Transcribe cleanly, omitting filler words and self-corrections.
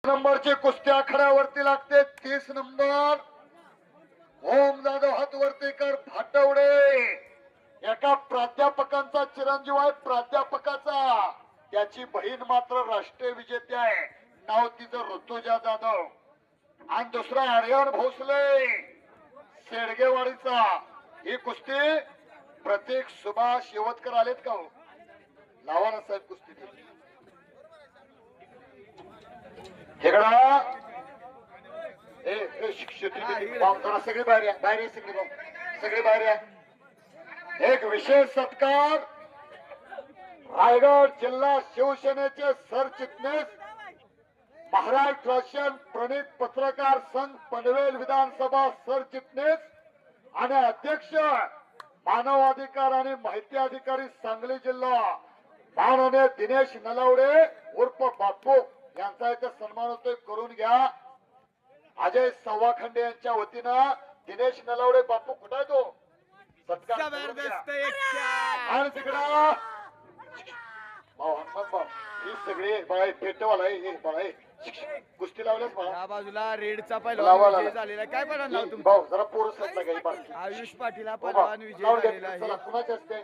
नंबरची कुस्ती आखाड्यावरती लागते 30 नंबर ओम जाधव हातवर्तीकर भाटवडे एका प्राध्यापकांचा चिरंजीव आहे प्राध्यापकाचा त्याची बहीण मात्र राष्ट्रीय विजेती आहे नाव तिचं ऋतुजा जाधव आणि दुसरा आर्यन भोसले शेडगेवाडीचा ही कुस्ती प्रत्येक सुभाष यवतकर आलेत का हो लावा ना साहेब कुस्ती हेकडा सगळे बाहेर या बाहेर सगळे बाहेर या एक विशेष सत्कार रायगड जिल्हा शिवसेनेचे सरचिटणीस महाराष्ट्र राष्ट्रीय प्रणित पत्रकार संघ पनवेल विधानसभा सरचिटणीस आणि अध्यक्ष मानव अधिकार आणि माहिती अधिकारी सांगली जिल्हा माननीय दिनेश नलावडे उर्फ बापू यांचा इथे सन्मान होतोय करून घ्या अजय सव्वाखंडे यांच्या वतीनं दिनेश नलावडे बापू कुठे आहे तो सत्कार आणि तिकडं ही सगळे बाय पेटवाला आहे कुस्ती लावल्यास या बाजूला रेडचा पहिलवान विजय झालेला काय पण नाव तुमचं जरा पोरस आयुष पाटील हा पहिलवान विजय झालेला आहे कुणाचे असते